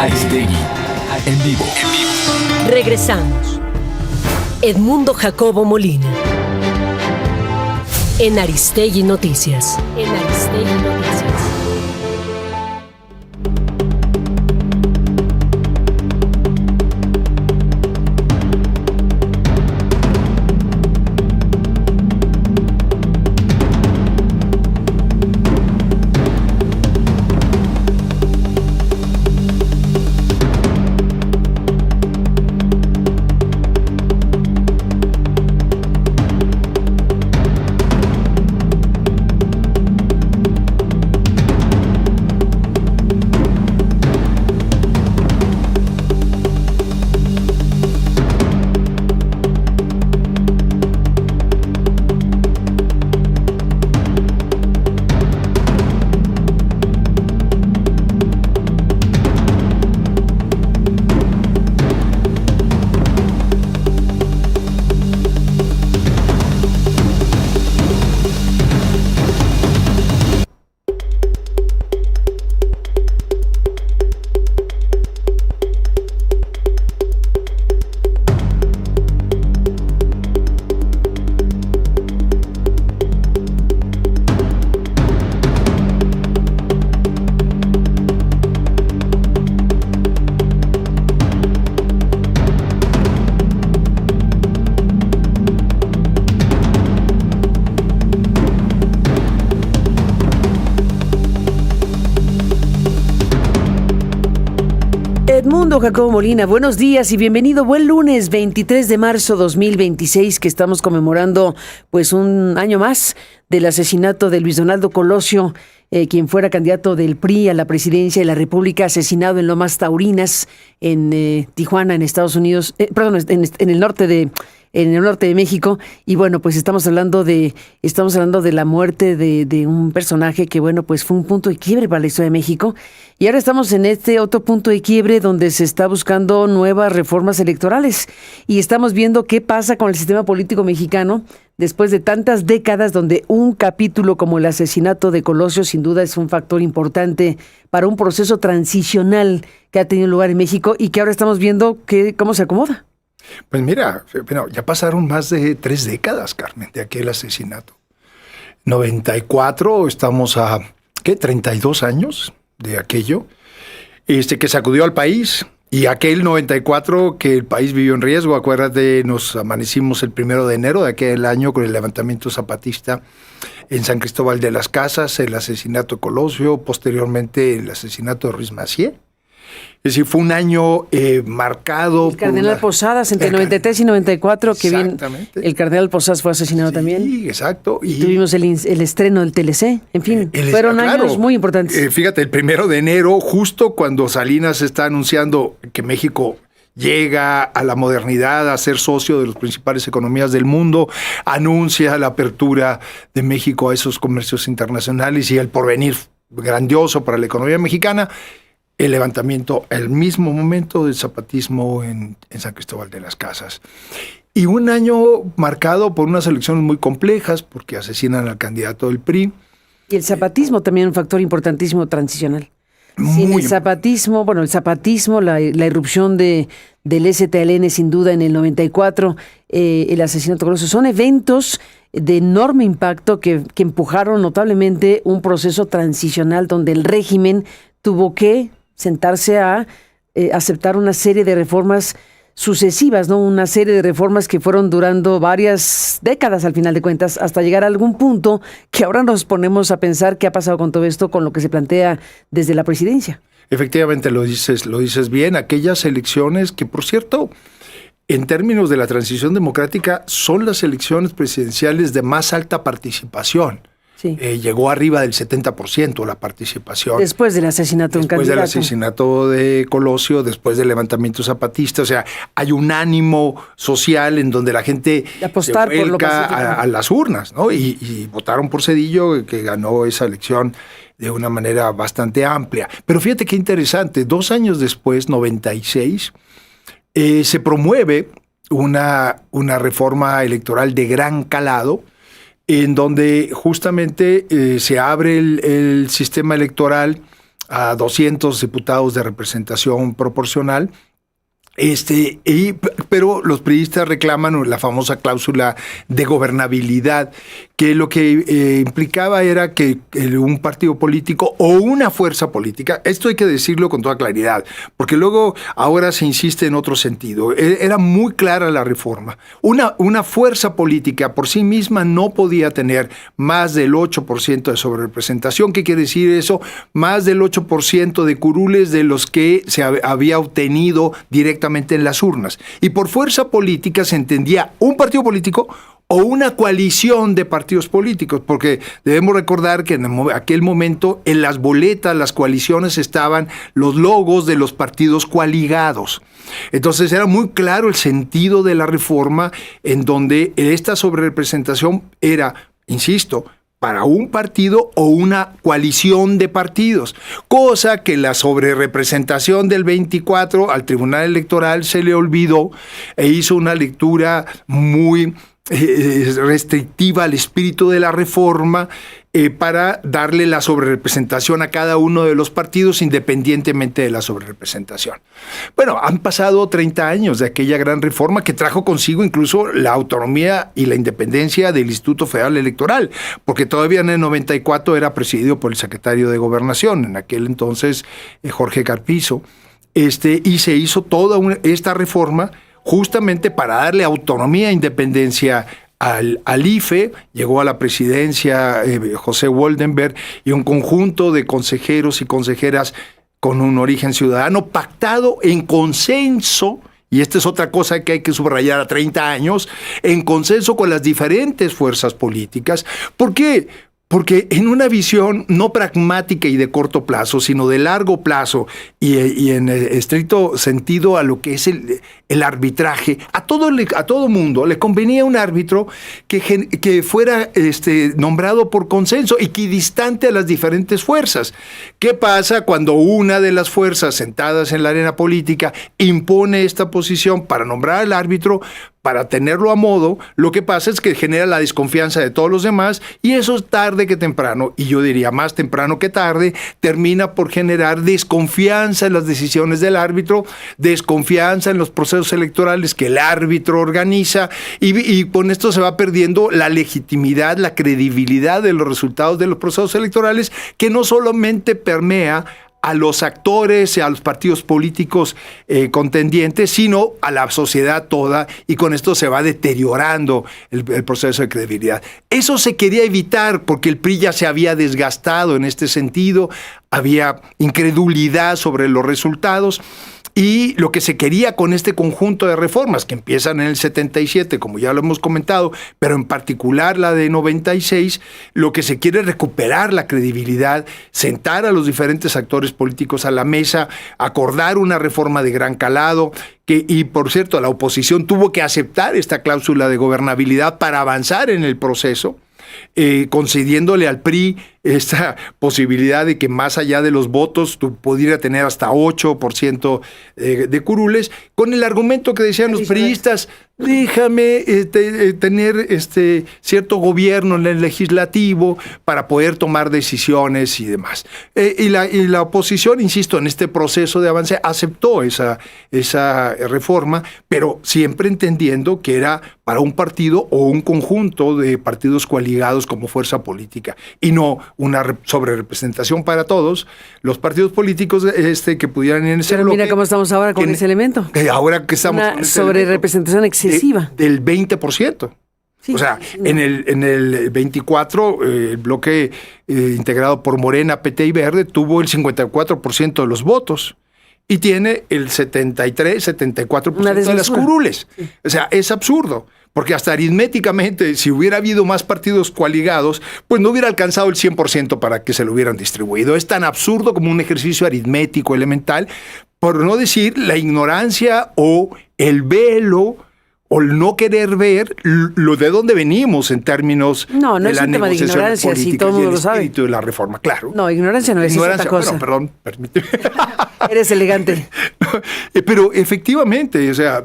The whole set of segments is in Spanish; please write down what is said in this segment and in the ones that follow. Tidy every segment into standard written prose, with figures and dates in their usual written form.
Aristegui, en vivo. Regresamos. Edmundo Jacobo Molina. En Aristegui Noticias. Edmundo Jacobo Molina, buenos días y bienvenido. Buen lunes 23 de marzo 2026, que estamos conmemorando pues un año más del asesinato de Luis Donaldo Colosio, quien fuera candidato del PRI a la presidencia de la República, asesinado en Lomas Taurinas, en Tijuana, en Estados Unidos, en el norte de México. Y bueno, pues estamos hablando de la muerte de un personaje que, bueno, pues fue un punto de quiebre para la historia de México. Y ahora estamos en este otro punto de quiebre donde se está buscando nuevas reformas electorales. Y estamos viendo qué pasa con el sistema político mexicano después de tantas décadas, donde un capítulo como el asesinato de Colosio sin duda es un factor importante para un proceso transicional que ha tenido lugar en México y que ahora estamos viendo cómo se acomoda. Pues mira, ya pasaron más de 3 décadas, Carmen, de aquel asesinato. 94, estamos a, 32 años de aquello, que sacudió al país. Y aquel 94 que el país vivió en riesgo. Acuérdate, nos amanecimos el 1 de enero de aquel año con el levantamiento zapatista en San Cristóbal de las Casas, el asesinato de Colosio, posteriormente el asesinato de Ruiz Massieu. Es decir, fue un año marcado. El cardenal Posadas, entre 93 y 94, que bien el cardenal Posadas fue asesinado también. Sí, exacto. Y tuvimos el estreno del TLC. En fin, fueron años muy importantes. Fíjate, el 1 de enero, justo cuando Salinas está anunciando que México llega a la modernidad, a ser socio de las principales economías del mundo, anuncia la apertura de México a esos comercios internacionales y el porvenir grandioso para la economía mexicana. El levantamiento, el mismo momento del zapatismo en San Cristóbal de las Casas. Y un año marcado por unas elecciones muy complejas, porque asesinan al candidato del PRI. Y el zapatismo también un factor importantísimo transicional. Sin el zapatismo, la irrupción del STLN sin duda en el 94, el asesinato de Colosio, son eventos de enorme impacto que empujaron notablemente un proceso transicional donde el régimen tuvo que sentarse a aceptar una serie de reformas sucesivas, ¿no? Una serie de reformas que fueron durando varias décadas al final de cuentas, hasta llegar a algún punto que ahora nos ponemos a pensar qué ha pasado con todo esto, con lo que se plantea desde la presidencia. Efectivamente, lo dices bien. Aquellas elecciones que, por cierto, en términos de la transición democrática, son las elecciones presidenciales de más alta participación. Sí. Llegó arriba del 70% la participación. Después del asesinato de un candidato. Después del asesinato de Colosio, después del levantamiento zapatista. O sea, hay un ánimo social en donde la gente se vuelca a las urnas, ¿no? Y votaron por Zedillo, que ganó esa elección de una manera bastante amplia. Pero fíjate qué interesante, 2 años después, 96, se promueve una reforma electoral de gran calado, en donde justamente se abre el sistema electoral a 200 diputados de representación proporcional. Pero los priistas reclaman la famosa cláusula de gobernabilidad, que lo que implicaba era que un partido político o una fuerza política, esto hay que decirlo con toda claridad, porque luego ahora se insiste en otro sentido. Era muy clara la reforma. Una fuerza política por sí misma no podía tener más del 8% de sobrerepresentación. ¿Qué quiere decir eso? Más del 8% de curules de los que se había obtenido directamente en las urnas. Y por fuerza política se entendía un partido político o una coalición de partidos políticos, porque debemos recordar que en aquel momento en las boletas, las coaliciones, estaban los logos de los partidos coaligados. Entonces era muy claro el sentido de la reforma, en donde esta sobrerepresentación era, insisto, para un partido o una coalición de partidos, cosa que la sobrerepresentación del 24 al Tribunal Electoral se le olvidó e hizo una lectura muy restrictiva al espíritu de la reforma para darle la sobrerepresentación a cada uno de los partidos independientemente de la sobrerepresentación. Bueno, han pasado 30 años de aquella gran reforma que trajo consigo incluso la autonomía y la independencia del Instituto Federal Electoral, porque todavía en el 94 era presidido por el secretario de Gobernación, en aquel entonces Jorge Carpizo, y se hizo toda esta reforma justamente para darle autonomía e independencia al IFE. Llegó a la presidencia José Woldenberg y un conjunto de consejeros y consejeras con un origen ciudadano pactado en consenso, y esta es otra cosa que hay que subrayar a 30 años, en consenso con las diferentes fuerzas políticas. ¿Por qué? Porque en una visión no pragmática y de corto plazo, sino de largo plazo y en estricto sentido a lo que es el arbitraje, a todo mundo le convenía un árbitro que fuera nombrado por consenso, equidistante a las diferentes fuerzas. ¿Qué pasa cuando una de las fuerzas sentadas en la arena política impone esta posición para nombrar al árbitro, para tenerlo a modo? Lo que pasa es que genera la desconfianza de todos los demás, y eso tarde que temprano, y yo diría más temprano que tarde, termina por generar desconfianza en las decisiones del árbitro, desconfianza en los procesos electorales que el árbitro organiza, y con esto se va perdiendo la legitimidad, la credibilidad de los resultados de los procesos electorales, que no solamente permea a los actores y a los partidos políticos contendientes, sino a la sociedad toda, y con esto se va deteriorando el proceso de credibilidad. Eso se quería evitar porque el PRI ya se había desgastado en este sentido, había incredulidad sobre los resultados. Y lo que se quería con este conjunto de reformas, que empiezan en el 77, como ya lo hemos comentado, pero en particular la de 96, lo que se quiere es recuperar la credibilidad, sentar a los diferentes actores políticos a la mesa, acordar una reforma de gran calado, y por cierto, la oposición tuvo que aceptar esta cláusula de gobernabilidad para avanzar en el proceso, concediéndole al PRI esta posibilidad de que más allá de los votos tú pudiera tener hasta 8% de curules, con el argumento que decían los priistas: déjame tener cierto gobierno en el legislativo para poder tomar decisiones y demás. Y la oposición, insisto, en este proceso de avance aceptó esa reforma, pero siempre entendiendo que era para un partido o un conjunto de partidos coaligados como fuerza política, y no una sobrerepresentación para todos los partidos políticos que pudieran ir en ese Pero bloque. mira cómo estamos ahora con ese elemento. Ahora que estamos una sobrerepresentación excesiva. Del 20%. Sí, o sea, sí, en el 24, el bloque integrado por Morena, PT y Verde tuvo el 54% de los votos y tiene el 74% de las curules. Sí. O sea, es absurdo, porque hasta aritméticamente, si hubiera habido más partidos coaligados, pues no hubiera alcanzado el 100% para que se lo hubieran distribuido. Es tan absurdo como un ejercicio aritmético elemental, por no decir la ignorancia o el velo o el no querer ver lo de dónde venimos en términos de la negociación ignorancia, si todo el mundo lo sabe. Y el espíritu de la reforma, claro. No, ignorancia no es otra cosa. Bueno, perdón, permíteme. Eres elegante. Pero efectivamente, o sea,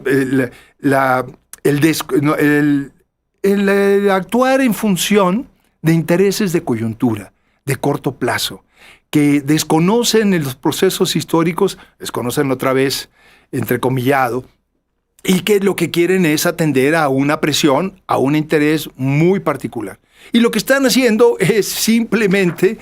el actuar en función de intereses de coyuntura, de corto plazo, que desconocen los procesos históricos, desconocen otra vez, entrecomillado, y que lo que quieren es atender a una presión, a un interés muy particular. Y lo que están haciendo es simplemente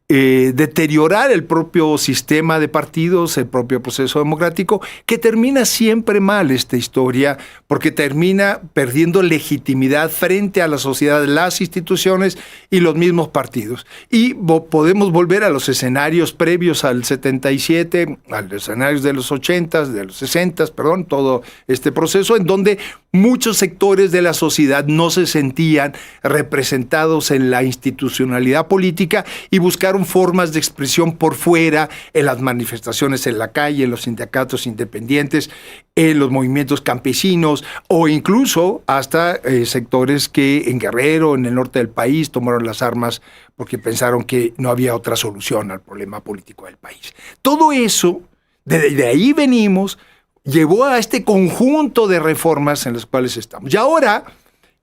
deteriorar el propio sistema de partidos, el propio proceso democrático, que termina siempre mal esta historia, porque termina perdiendo legitimidad frente a la sociedad, las instituciones y los mismos partidos. Y podemos volver a los escenarios previos al 77, a los escenarios de los 80, de los 60, perdón, todo este proceso en donde muchos sectores de la sociedad no se sentían representados en la institucionalidad política y buscaron formas de expresión por fuera, en las manifestaciones en la calle, en los sindicatos independientes, en los movimientos campesinos o incluso hasta sectores que en Guerrero, en el norte del país, tomaron las armas porque pensaron que no había otra solución al problema político del país. Todo eso, de ahí venimos, llevó a este conjunto de reformas en las cuales estamos. Y ahora,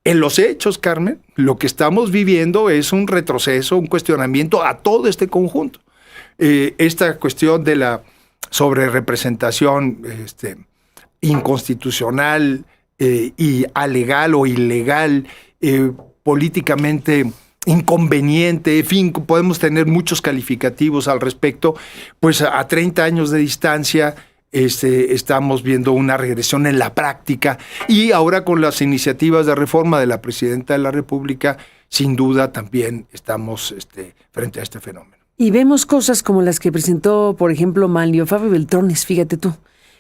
en los hechos, Carmen, lo que estamos viviendo es un retroceso, un cuestionamiento a todo este conjunto. Esta cuestión de la sobrerepresentación inconstitucional y alegal o ilegal, políticamente inconveniente, en fin, podemos tener muchos calificativos al respecto, pues a 30 años de distancia estamos viendo una regresión en la práctica y ahora con las iniciativas de reforma de la Presidenta de la República, sin duda también estamos frente a este fenómeno. Y vemos cosas como las que presentó, por ejemplo, Manlio Fabio Beltrones, fíjate tú.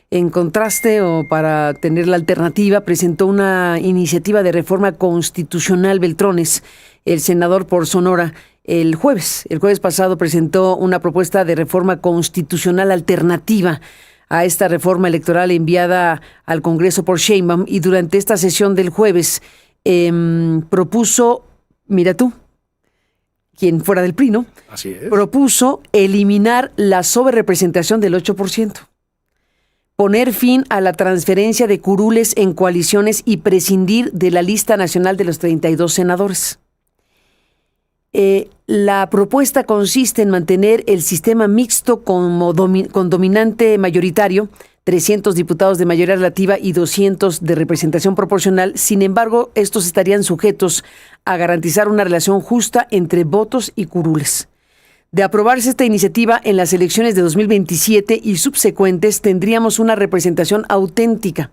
En contraste o para tener la alternativa, presentó una iniciativa de reforma constitucional Beltrones, el senador por Sonora, el jueves pasado presentó una propuesta de reforma constitucional alternativa a esta reforma electoral enviada al Congreso por Sheinbaum, y durante esta sesión del jueves propuso, mira tú, quien fuera del PRI, ¿no? Así es. Propuso eliminar la sobrerepresentación del 8%, poner fin a la transferencia de curules en coaliciones y prescindir de la lista nacional de los 32 senadores. La propuesta consiste en mantener el sistema mixto con dominante mayoritario, 300 diputados de mayoría relativa y 200 de representación proporcional. Sin embargo, estos estarían sujetos a garantizar una relación justa entre votos y curules. De aprobarse esta iniciativa en las elecciones de 2027 y subsecuentes, tendríamos una representación auténtica,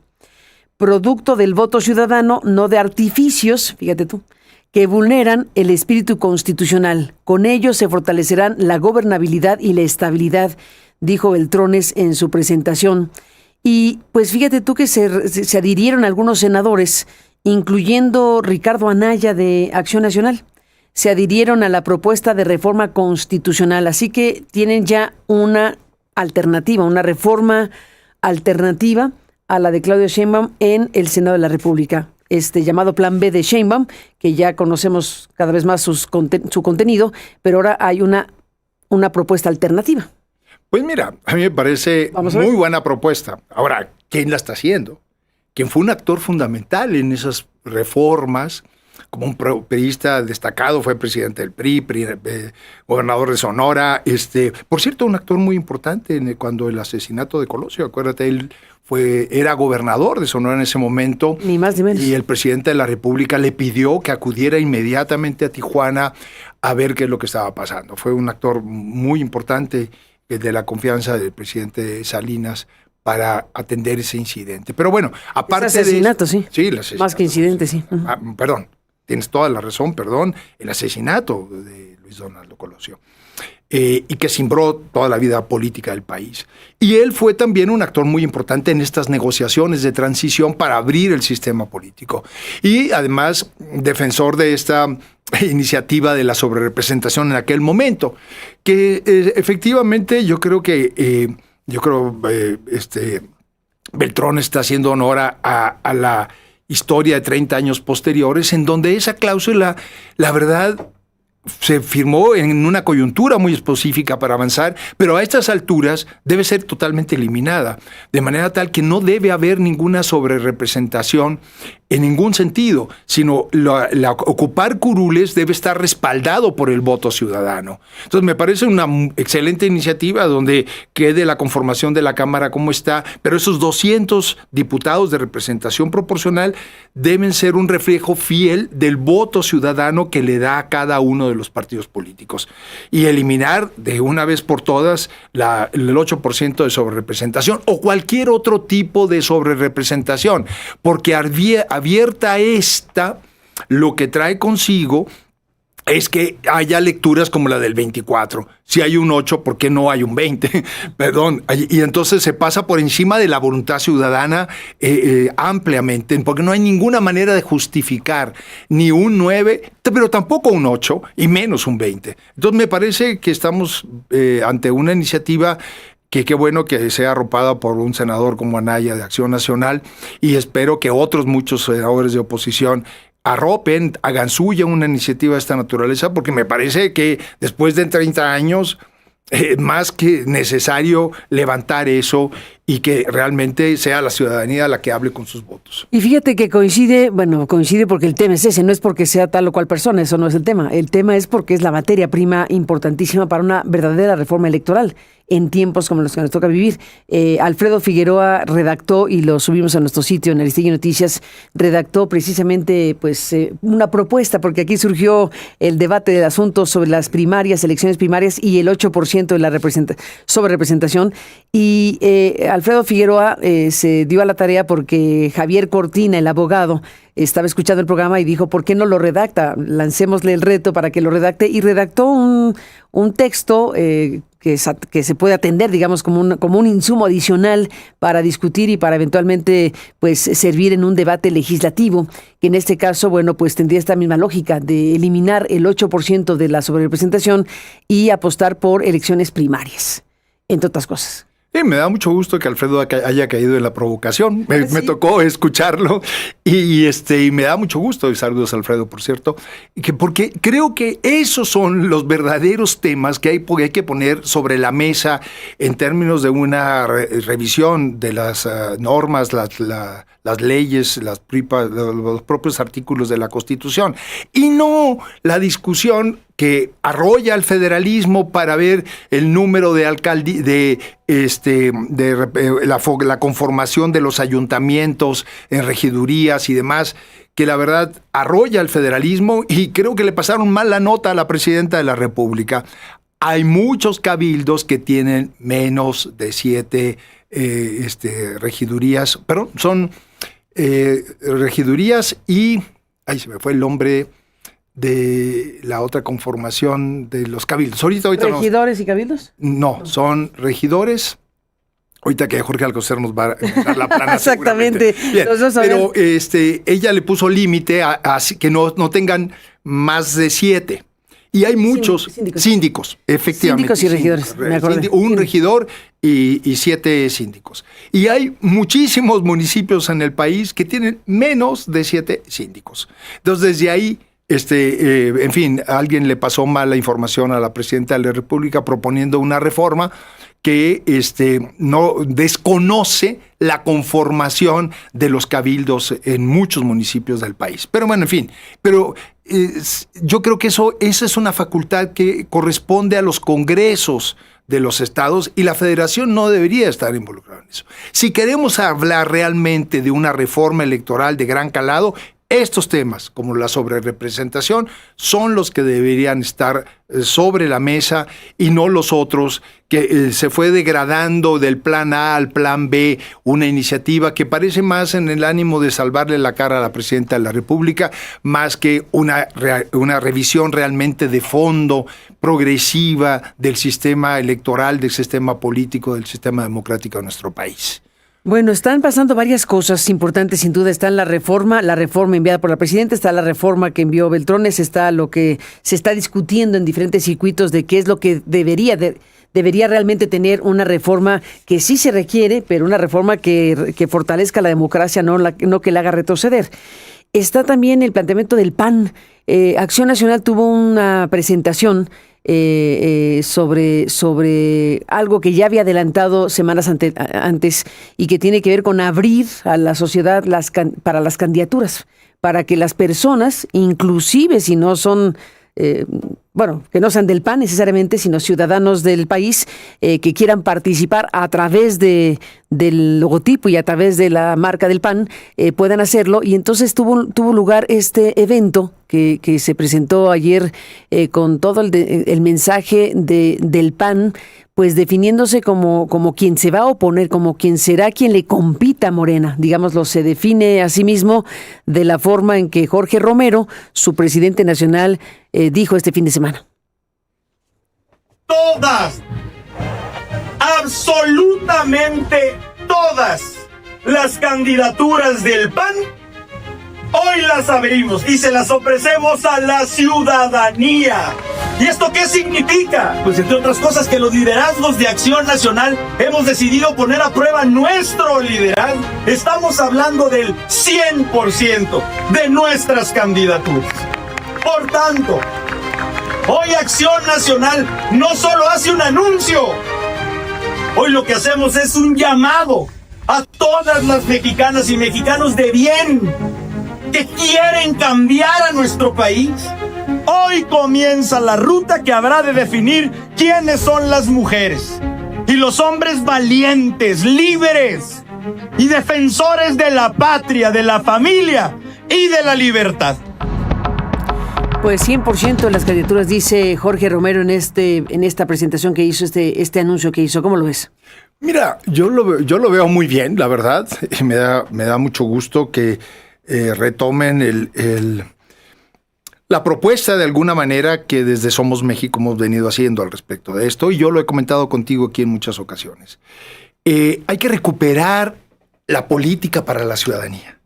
producto del voto ciudadano, no de artificios, fíjate tú, que vulneran el espíritu constitucional. Con ello se fortalecerán la gobernabilidad y la estabilidad, dijo Beltrones en su presentación. Y pues fíjate tú que se adhirieron algunos senadores, incluyendo Ricardo Anaya de Acción Nacional. Se adhirieron a la propuesta de reforma constitucional, así que tienen ya una alternativa, una reforma alternativa a la de Claudia Sheinbaum en el Senado de la República. Llamado Plan B de Sheinbaum, que ya conocemos cada vez más su contenido, pero ahora hay una propuesta alternativa. Pues mira, a mí me parece muy buena propuesta. Ahora, ¿quién la está haciendo? ¿Quién fue un actor fundamental en esas reformas? Como un priista destacado, fue presidente del PRI, gobernador de Sonora. Por cierto, un actor muy importante cuando el asesinato de Colosio, acuérdate, él era gobernador de Sonora en ese momento. Ni más ni menos. Y el presidente de la República le pidió que acudiera inmediatamente a Tijuana a ver qué es lo que estaba pasando. Fue un actor muy importante de la confianza del presidente Salinas para atender ese incidente. Pero bueno, aparte de asesinato, sí. Sí, el asesinato. Más que incidente, sí. Perdón. Tienes toda la razón, el asesinato de Luis Donaldo Colosio, y que cimbró toda la vida política del país. Y él fue también un actor muy importante en estas negociaciones de transición para abrir el sistema político. Y además, defensor de esta iniciativa de la sobrerepresentación en aquel momento, que efectivamente yo creo que Beltrón está haciendo honor a la historia de 30 años posteriores, en donde esa cláusula, la verdad, se firmó en una coyuntura muy específica para avanzar, pero a estas alturas debe ser totalmente eliminada, de manera tal que no debe haber ninguna sobrerepresentación en ningún sentido, sino ocupar curules debe estar respaldado por el voto ciudadano. Entonces me parece una excelente iniciativa donde quede la conformación de la Cámara como está, pero esos 200 diputados de representación proporcional deben ser un reflejo fiel del voto ciudadano que le da a cada uno de los partidos políticos y eliminar de una vez por todas el 8% de sobrerepresentación o cualquier otro tipo de sobrerepresentación, porque abierta esta, lo que trae consigo es que haya lecturas como la del 24. Si hay un 8, ¿por qué no hay un 20? Perdón. Y entonces se pasa por encima de la voluntad ciudadana ampliamente, porque no hay ninguna manera de justificar ni un 9, pero tampoco un 8 y menos un 20. Entonces me parece que estamos ante una iniciativa que qué bueno que sea arropada por un senador como Anaya de Acción Nacional, y espero que otros muchos senadores de oposición arropen, hagan suya una iniciativa de esta naturaleza, porque me parece que después de 30 años más que necesario levantar eso y que realmente sea la ciudadanía la que hable con sus votos. Y fíjate que coincide porque el tema es ese, no es porque sea tal o cual persona, eso no es el tema. El tema es porque es la materia prima importantísima para una verdadera reforma electoral en tiempos como los que nos toca vivir. Alfredo Figueroa redactó, y lo subimos a nuestro sitio en Aristegui Noticias, redactó precisamente una propuesta, porque aquí surgió el debate del asunto sobre las primarias, elecciones primarias y el 8% de la sobrerepresentación. Y Alfredo Figueroa se dio a la tarea porque Javier Cortina, el abogado, estaba escuchando el programa y dijo, ¿por qué no lo redacta? Lancémosle el reto para que lo redacte, y redactó un texto que se puede atender, digamos, como un insumo adicional para discutir y para eventualmente servir en un debate legislativo, que en este caso, tendría esta misma lógica de eliminar el 8% de la sobrerepresentación y apostar por elecciones primarias, entre otras cosas. Me da mucho gusto que Alfredo haya caído en la provocación. Me tocó escucharlo y me da mucho gusto. Y saludos, Alfredo, por cierto. Porque creo que esos son los verdaderos temas que hay que poner sobre la mesa en términos de una revisión de las normas, las leyes, los propios artículos de la Constitución. Y no la discusión que arrolla al federalismo para ver el número de la conformación de los ayuntamientos en regidurías y demás, que la verdad arrolla al federalismo, y creo que le pasaron mal la nota a la presidenta de la República. Hay muchos cabildos que tienen menos de 7 regidurías, pero son regidurías y, se me fue el nombre de la otra conformación de los cabildos. Ahorita ¿Regidores y cabildos? No, son regidores. Ahorita que Jorge Alcocer nos va a dar la plana. Exactamente. Bien, pero ella le puso límite a que no tengan más de 7. Y hay muchos síndicos, efectivamente. Síndicos y regidores, me acordé. Un regidor y 7 síndicos. Y hay muchísimos municipios en el país que tienen menos de 7 síndicos. Entonces, desde ahí, en fin, alguien le pasó mala información a la presidenta de la República proponiendo una reforma que no desconoce la conformación de los cabildos en muchos municipios del país. Pero bueno, en fin, yo creo que esa es una facultad que corresponde a los congresos de los estados, y la federación no debería estar involucrada en eso. Si queremos hablar realmente de una reforma electoral de gran calado, estos temas, como la sobrerepresentación, son los que deberían estar sobre la mesa, y no los otros, que se fue degradando del plan A al plan B, una iniciativa que parece más en el ánimo de salvarle la cara a la presidenta de la República, más que una revisión realmente de fondo, progresiva, del sistema electoral, del sistema político, del sistema democrático de nuestro país. Bueno, están pasando varias cosas importantes, sin duda. Está la reforma enviada por la presidenta, está la reforma que envió Beltrones, está lo que se está discutiendo en diferentes circuitos de qué es lo que debería realmente tener una reforma que sí se requiere, pero una reforma que fortalezca la democracia, no que la haga retroceder. está también el planteamiento del PAN. Acción Nacional tuvo una presentación sobre algo que ya había adelantado semanas antes y que tiene que ver con abrir a la sociedad para las candidaturas, para que las personas, inclusive si no son, que no sean del PAN necesariamente, sino ciudadanos del país que quieran participar a través del logotipo y a través de la marca del PAN, puedan hacerlo. Y entonces tuvo lugar este evento que se presentó ayer con todo el mensaje del PAN, pues definiéndose como quien se va a oponer, como quien será quien le compita a Morena. Digámoslo, se define a sí mismo de la forma en que Jorge Romero, su presidente nacional, dijo este fin de semana. Todas, absolutamente todas las candidaturas del PAN, hoy las abrimos y se las ofrecemos a la ciudadanía. ¿Y esto qué significa? Pues entre otras cosas que los liderazgos de Acción Nacional hemos decidido poner a prueba nuestro liderazgo. Estamos hablando del 100% de nuestras candidaturas. Por tanto, hoy Acción Nacional no solo hace un anuncio, hoy lo que hacemos es un llamado a todas las mexicanas y mexicanos de bien que quieren cambiar a nuestro país. Hoy comienza la ruta que habrá de definir quiénes son las mujeres y los hombres valientes, libres y defensores de la patria, de la familia y de la libertad. Pues 100% de las candidaturas, dice Jorge Romero en esta presentación que hizo, este anuncio que hizo. ¿Cómo lo ves? Mira, yo lo veo muy bien, la verdad. Y me da mucho gusto que retomen la propuesta de alguna manera que desde Somos México hemos venido haciendo al respecto de esto. Y yo lo he comentado contigo aquí en muchas ocasiones. Hay que recuperar la política para la ciudadanía.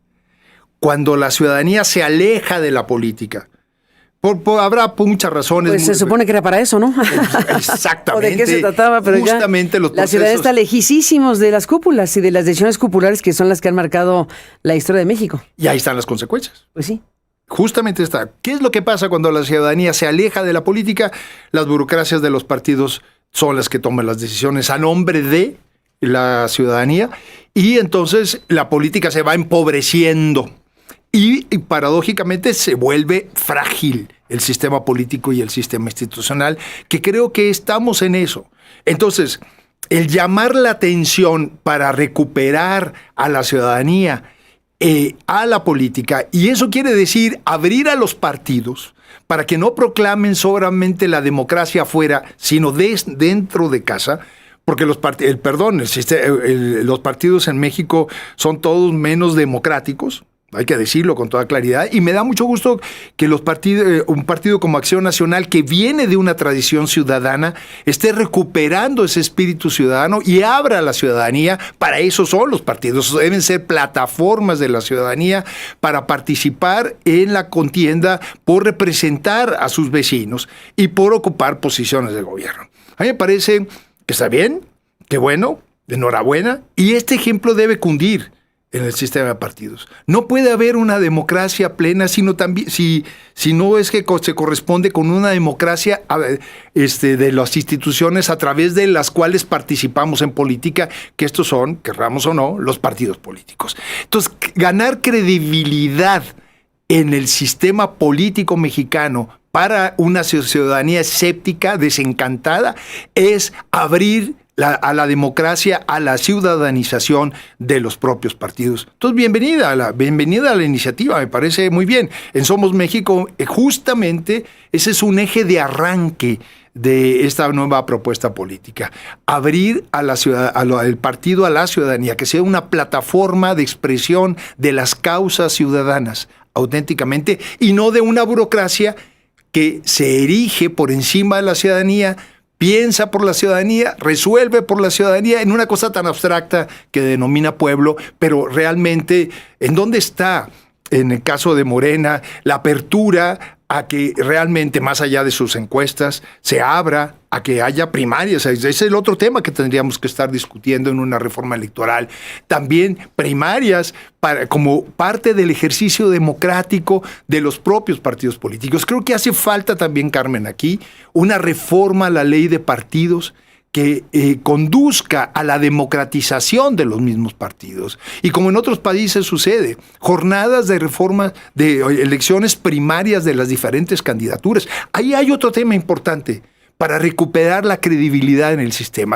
Cuando la ciudadanía se aleja de la política, habrá muchas razones. Pues se supone que era para eso, ¿no? Exactamente. ¿O de qué se trataba? Pero justamente los la ciudadanía está lejísimos de las cúpulas y de las decisiones cupulares que son las que han marcado la historia de México. Y ahí están las consecuencias. Pues sí. Justamente está. ¿Qué es lo que pasa cuando la ciudadanía se aleja de la política? Las burocracias de los partidos son las que toman las decisiones a nombre de la ciudadanía y entonces la política se va empobreciendo. Y paradójicamente se vuelve frágil el sistema político y el sistema institucional, que creo que estamos en eso. Entonces, el llamar la atención para recuperar a la ciudadanía, a la política, y eso quiere decir abrir a los partidos para que no proclamen solamente la democracia afuera, sino dentro de casa, porque los partidos en México son todos menos democráticos. Hay que decirlo con toda claridad. Y me da mucho gusto que un partido como Acción Nacional, que viene de una tradición ciudadana, esté recuperando ese espíritu ciudadano y abra a la ciudadanía. Para eso son los partidos. Deben ser plataformas de la ciudadanía para participar en la contienda por representar a sus vecinos y por ocupar posiciones de gobierno. A mí me parece que está bien, que bueno, enhorabuena. Y este ejemplo debe cundir en el sistema de partidos. No puede haber una democracia plena si no es que se corresponde con una democracia de las instituciones a través de las cuales participamos en política, que estos son, querramos o no, los partidos políticos. Entonces, ganar credibilidad en el sistema político mexicano para una ciudadanía escéptica, desencantada, es abrir a la democracia, a la ciudadanización de los propios partidos. Entonces, bienvenida a la iniciativa, me parece muy bien. En Somos México, justamente, ese es un eje de arranque de esta nueva propuesta política. Abrir el partido a la ciudadanía, que sea una plataforma de expresión de las causas ciudadanas, auténticamente, y no de una burocracia que se erige por encima de la ciudadanía, piensa por la ciudadanía, resuelve por la ciudadanía en una cosa tan abstracta que denomina pueblo, pero realmente, ¿en dónde está, en el caso de Morena, la apertura a que realmente, más allá de sus encuestas, se abra a que haya primarias. Ese es el otro tema que tendríamos que estar discutiendo en una reforma electoral. También primarias como parte del ejercicio democrático de los propios partidos políticos. Creo que hace falta también, Carmen, aquí una reforma a la ley de partidos que conduzca a la democratización de los mismos partidos. Y como en otros países sucede, jornadas de reforma, de elecciones primarias de las diferentes candidaturas. Ahí hay otro tema importante para recuperar la credibilidad en el sistema.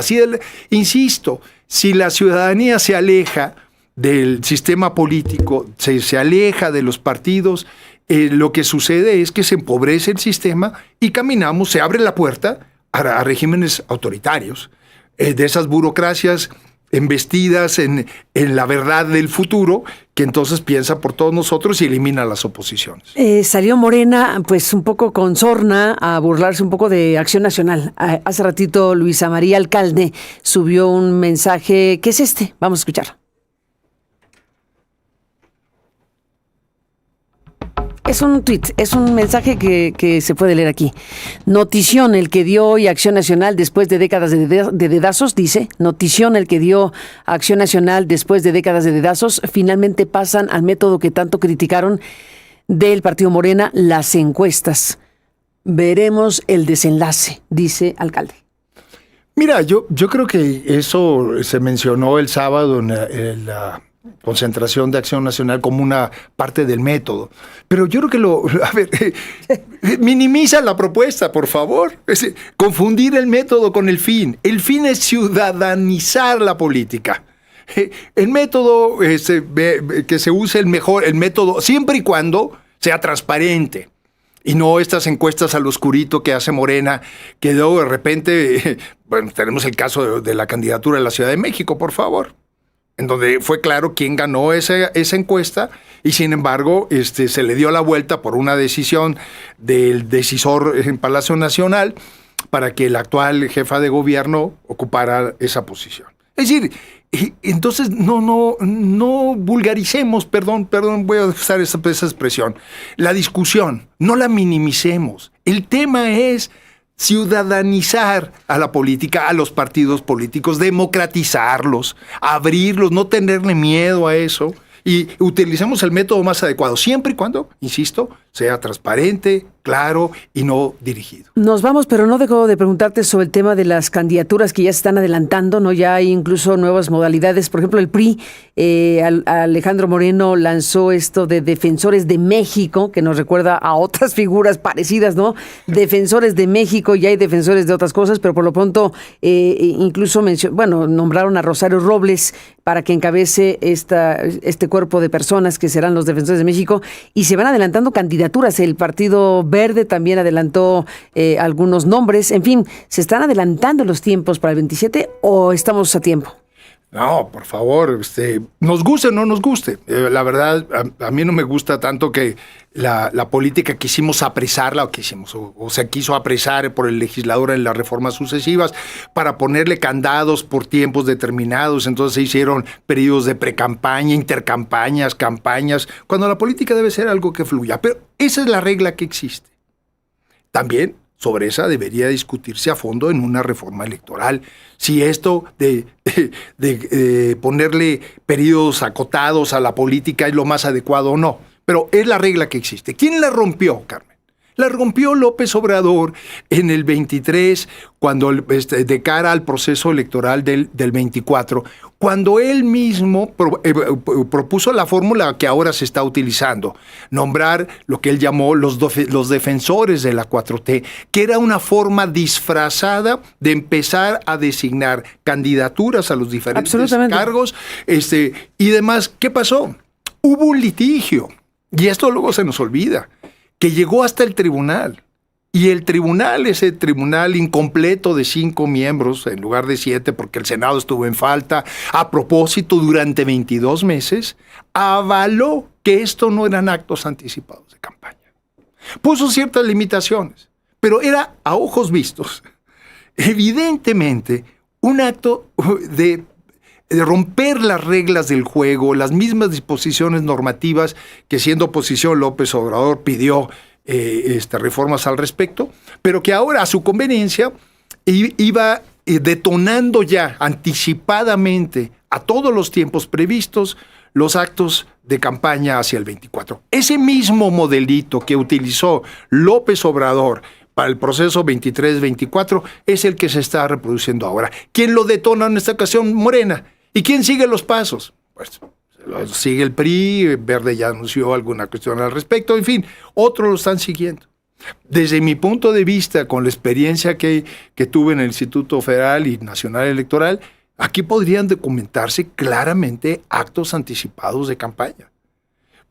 Insisto, si la ciudadanía se aleja del sistema político, se aleja de los partidos, lo que sucede es que se empobrece el sistema y caminamos, se abre la puerta a regímenes autoritarios, de esas burocracias embestidas en la verdad del futuro, que entonces piensa por todos nosotros y elimina las oposiciones. Salió Morena, pues un poco con sorna, a burlarse un poco de Acción Nacional. Hace ratito Luisa María Alcalde subió un mensaje, ¿qué es este? Vamos a escuchar. Es un tuit, es un mensaje que se puede leer aquí. Notición el que dio hoy Acción Nacional después de décadas de dedazos, dice. Notición el que dio Acción Nacional después de décadas de dedazos. Finalmente pasan al método que tanto criticaron del Partido Morena, las encuestas. Veremos el desenlace, dice Alcalde. Mira, yo creo que eso se mencionó el sábado en la concentración de Acción Nacional como una parte del método. Pero yo creo que minimiza la propuesta, por favor. Confundir el método con el fin. El fin es ciudadanizar la política. El método, que se use el método, siempre y cuando sea transparente. Y no estas encuestas al oscurito que hace Morena, que luego de repente, bueno, tenemos el caso de la candidatura de la Ciudad de México, por favor, en donde fue claro quién ganó esa encuesta y sin embargo se le dio la vuelta por una decisión del decisor en Palacio Nacional para que la actual jefa de gobierno ocupara esa posición. Es decir, entonces no vulgaricemos, perdón, voy a usar esa expresión, la discusión, no la minimicemos. El tema es ciudadanizar a la política, a los partidos políticos, democratizarlos, abrirlos, no tenerle miedo a eso y utilicemos el método más adecuado, siempre y cuando, insisto, sea transparente, claro y no dirigido. Nos vamos, pero no dejo de preguntarte sobre el tema de las candidaturas que ya se están adelantando, ¿no? Ya hay incluso nuevas modalidades. Por ejemplo, el PRI, Alejandro Moreno lanzó esto de Defensores de México, que nos recuerda a otras figuras parecidas, ¿no? Defensores de México, ya hay defensores de otras cosas, pero por lo pronto incluso nombraron a Rosario Robles para que encabece este cuerpo de personas que serán los Defensores de México, y se van adelantando candidaturas. El Partido Verde también adelantó algunos nombres. En fin, ¿se están adelantando los tiempos para el 27 o estamos a tiempo? No, por favor, nos guste o no nos guste. La verdad, a mí no me gusta tanto que la política quisimos apresarla o se quiso apresar por el legislador en las reformas sucesivas para ponerle candados por tiempos determinados. Entonces se hicieron periodos de precampaña, intercampañas, campañas, cuando la política debe ser algo que fluya. Pero esa es la regla que existe. También sobre esa debería discutirse a fondo en una reforma electoral. Si esto de ponerle periodos acotados a la política es lo más adecuado o no. Pero es la regla que existe. ¿Quién la rompió, Carmen? La rompió López Obrador en el 23, cuando de cara al proceso electoral del 24, cuando él mismo propuso la fórmula que ahora se está utilizando, nombrar lo que él llamó los defensores de la 4T, que era una forma disfrazada de empezar a designar candidaturas a los diferentes cargos y demás. ¿Qué pasó? Hubo un litigio, y esto luego se nos olvida, que llegó hasta el tribunal. Y el tribunal, ese tribunal incompleto de 5 miembros, en lugar de 7, porque el Senado estuvo en falta, a propósito, durante 22 meses, avaló que esto no eran actos anticipados de campaña. Puso ciertas limitaciones, pero era a ojos vistos, evidentemente, un acto de romper las reglas del juego, las mismas disposiciones normativas que siendo oposición López Obrador pidió reformas al respecto, pero que ahora a su conveniencia iba detonando ya anticipadamente a todos los tiempos previstos los actos de campaña hacia el 24. Ese mismo modelito que utilizó López Obrador para el proceso 23-24 es el que se está reproduciendo ahora. ¿Quién lo detona en esta ocasión? Morena. ¿Y quién sigue los pasos? Pues sigue el PRI, Verde ya anunció alguna cuestión al respecto, en fin, otros lo están siguiendo. Desde mi punto de vista, con la experiencia que tuve en el Instituto Federal y Nacional Electoral, aquí podrían documentarse claramente actos anticipados de campaña.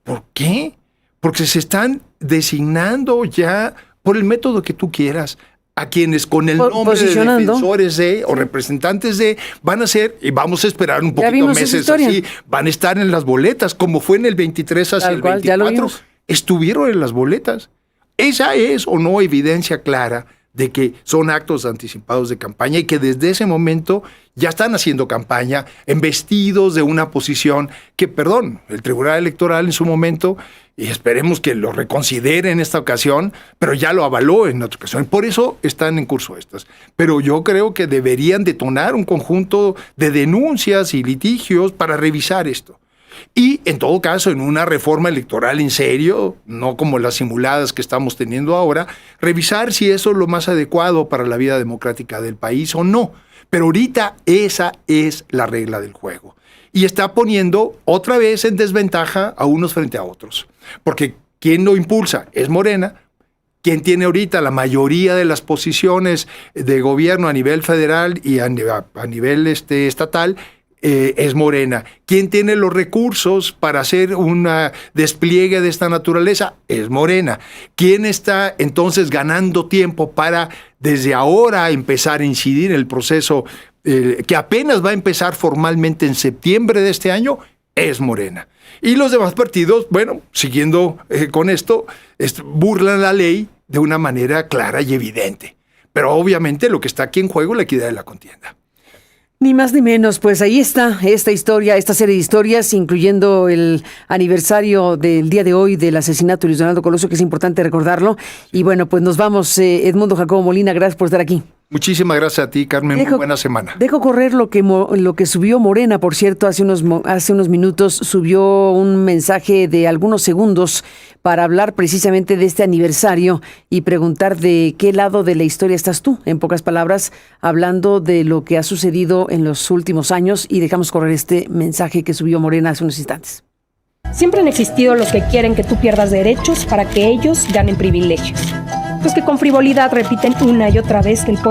¿Por qué? Porque se están designando ya, por el método que tú quieras, a quienes con el nombre de defensores de o representantes de van a ser, y vamos a esperar un poquito meses así, van a estar en las boletas, como fue en el 23 hacia el 24, estuvieron en las boletas. Esa es o no evidencia clara de que son actos anticipados de campaña y que desde ese momento ya están haciendo campaña embestidos de una posición que, el Tribunal Electoral en su momento, y esperemos que lo reconsidere en esta ocasión, pero ya lo avaló en otra ocasión. Por eso están en curso estas. Pero yo creo que deberían detonar un conjunto de denuncias y litigios para revisar esto. Y, en todo caso, en una reforma electoral en serio, no como las simuladas que estamos teniendo ahora, revisar si eso es lo más adecuado para la vida democrática del país o no. Pero ahorita esa es la regla del juego. Y está poniendo otra vez en desventaja a unos frente a otros. Porque ¿quién lo impulsa? Es Morena. ¿Quién tiene ahorita la mayoría de las posiciones de gobierno a nivel federal y a nivel estatal? Es Morena. ¿Quién tiene los recursos para hacer un despliegue de esta naturaleza? Es Morena. ¿Quién está entonces ganando tiempo para desde ahora empezar a incidir en el proceso que apenas va a empezar formalmente en septiembre de este año? Es Morena. Y los demás partidos, siguiendo con esto, burlan la ley de una manera clara y evidente. Pero obviamente lo que está aquí en juego es la equidad de la contienda. Ni más ni menos, pues ahí está esta historia, esta serie de historias, incluyendo el aniversario del día de hoy del asesinato de Luis Donaldo Colosio, que es importante recordarlo. Y bueno, pues nos vamos. Edmundo Jacobo Molina, gracias por estar aquí. Muchísimas gracias a ti, Carmen. Muy buena semana. Dejo correr lo que subió Morena, por cierto, hace unos minutos subió un mensaje de algunos segundos para hablar precisamente de este aniversario y preguntar de qué lado de la historia estás tú, en pocas palabras, hablando de lo que ha sucedido en los últimos años, y dejamos correr este mensaje que subió Morena hace unos instantes. Siempre han existido los que quieren que tú pierdas derechos para que ellos ganen privilegios. Los que con frivolidad repiten una y otra vez que el pobre